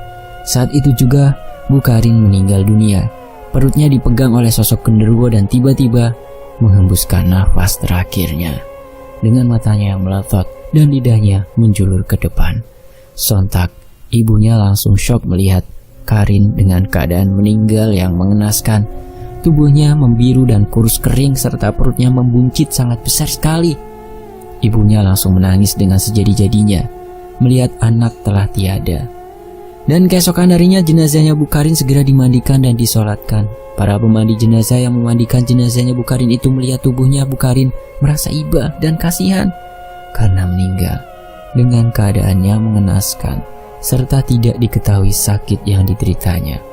Saat itu juga Bukarin meninggal dunia. Perutnya dipegang oleh sosok genderuwo dan tiba-tiba menghembuskan nafas terakhirnya dengan matanya yang melotot dan lidahnya menjulur ke depan. Sontak ibunya langsung syok melihat Karin dengan keadaan meninggal yang mengenaskan. Tubuhnya membiru dan kurus kering serta perutnya membuncit sangat besar sekali. Ibunya langsung menangis dengan sejadi-jadinya melihat anak telah tiada. Dan keesokan harinya jenazahnya Bukarin segera dimandikan dan disolatkan. Para pemandi jenazah yang memandikan jenazahnya Bukarin itu melihat tubuhnya Bukarin merasa iba dan kasihan karena meninggal dengan keadaannya mengenaskan serta tidak diketahui sakit yang dideritanya.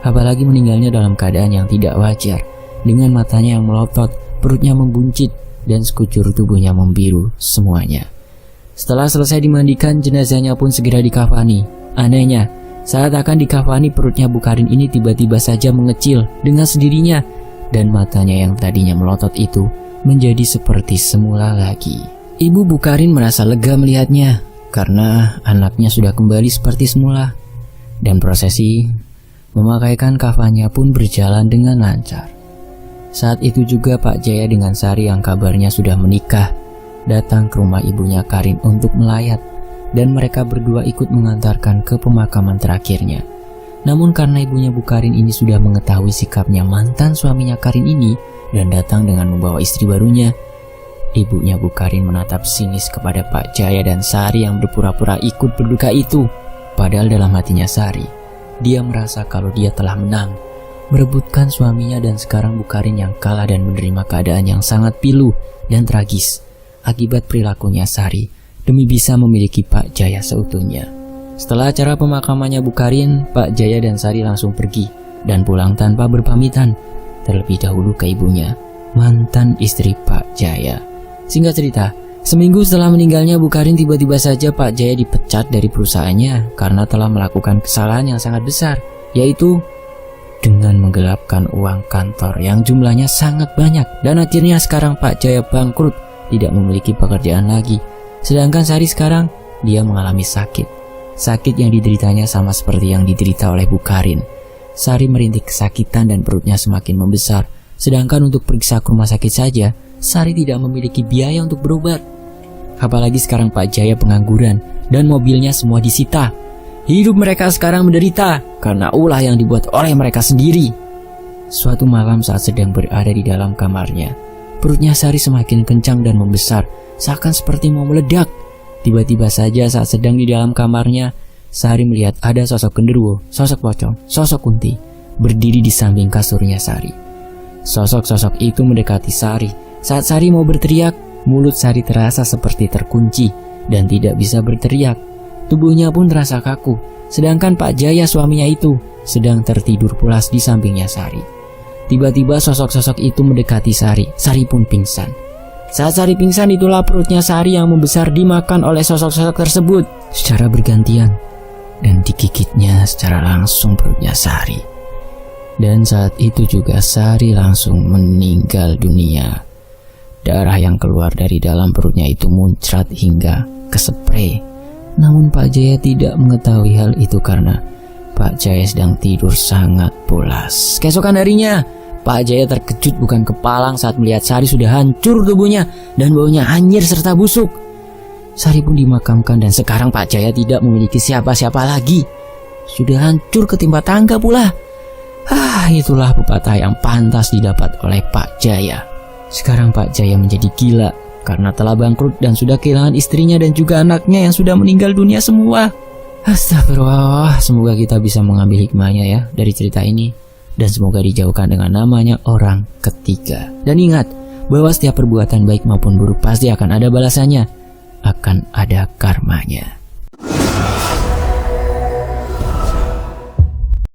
Apalagi meninggalnya dalam keadaan yang tidak wajar, dengan matanya yang melotot, perutnya membuncit, dan sekujur tubuhnya membiru semuanya. Setelah selesai dimandikan, jenazahnya pun segera dikafani. Anehnya, saat akan dikafani, perutnya Bukarin ini tiba-tiba saja mengecil dengan sendirinya, dan matanya yang tadinya melotot itu menjadi seperti semula lagi. Ibu Bukarin merasa lega melihatnya, karena anaknya sudah kembali seperti semula, dan prosesi memakaikan kafannya pun berjalan dengan lancar. Saat itu juga Pak Jaya dengan Sari yang kabarnya sudah menikah datang ke rumah ibunya Karin untuk melayat, dan mereka berdua ikut mengantarkan ke pemakaman terakhirnya. Namun karena ibunya Bukarin ini sudah mengetahui sikapnya mantan suaminya Karin ini dan datang dengan membawa istri barunya, ibunya Bukarin menatap sinis kepada Pak Jaya dan Sari yang berpura-pura ikut berduka itu. Padahal dalam hatinya Sari, dia merasa kalau dia telah menang, merebutkan suaminya, dan sekarang Bukarin yang kalah dan menerima keadaan yang sangat pilu dan tragis akibat perilakunya Sari demi bisa memiliki Pak Jaya seutuhnya. Setelah acara pemakamannya Bukarin, Pak Jaya dan Sari langsung pergi dan pulang tanpa berpamitan, terlebih dahulu ke ibunya, mantan istri Pak Jaya. Singkat cerita, seminggu setelah meninggalnya Bukarin, tiba-tiba saja Pak Jaya dipecat dari perusahaannya karena telah melakukan kesalahan yang sangat besar, yaitu dengan menggelapkan uang kantor yang jumlahnya sangat banyak. Dan akhirnya sekarang Pak Jaya bangkrut, tidak memiliki pekerjaan lagi. Sedangkan Sari sekarang dia mengalami sakit. Sakit yang dideritanya sama seperti yang diderita oleh Bukarin. Sari merintih kesakitan dan perutnya semakin membesar. Sedangkan untuk periksa ke rumah sakit saja, Sari tidak memiliki biaya untuk berobat. Apalagi sekarang Pak Jaya pengangguran dan mobilnya semua disita. Hidup mereka sekarang menderita karena ulah yang dibuat oleh mereka sendiri. Suatu malam saat sedang berada di dalam kamarnya, perutnya Sari semakin kencang dan membesar, seakan seperti mau meledak. Tiba-tiba saja saat sedang di dalam kamarnya, Sari melihat ada sosok genderuwo, sosok pocong, sosok Kunti berdiri di samping kasurnya Sari. Sosok-sosok itu mendekati Sari. Saat Sari mau berteriak, mulut Sari terasa seperti terkunci dan tidak bisa berteriak. Tubuhnya pun terasa kaku. Sedangkan Pak Jaya suaminya itu sedang tertidur pulas di sampingnya Sari. Tiba-tiba sosok-sosok itu mendekati Sari. Sari pun pingsan. Saat Sari pingsan, itulah perutnya Sari yang membesar dimakan oleh sosok-sosok tersebut secara bergantian, dan digigitnya secara langsung perutnya Sari. Dan saat itu juga Sari langsung meninggal dunia. Darah yang keluar dari dalam perutnya itu muncrat hingga ke spray. Namun Pak Jaya tidak mengetahui hal itu karena Pak Jaya sedang tidur sangat pulas. Keesokan harinya, Pak Jaya terkejut bukan kepalang saat melihat Sari sudah hancur tubuhnya dan baunya anyir serta busuk. Sari pun dimakamkan dan sekarang Pak Jaya tidak memiliki siapa-siapa lagi. sudah hancur ketimpa tangga pula. Itulah pepatah yang pantas didapat oleh Pak Jaya. Sekarang Pak Jaya menjadi gila karena telah bangkrut dan sudah kehilangan istrinya dan juga anaknya yang sudah meninggal dunia semua. Astagfirullah, semoga kita bisa mengambil hikmahnya ya dari cerita ini. Dan semoga dijauhkan dengan namanya orang ketiga. Dan ingat bahwa setiap perbuatan baik maupun buruk pasti akan ada balasannya, akan ada karmanya.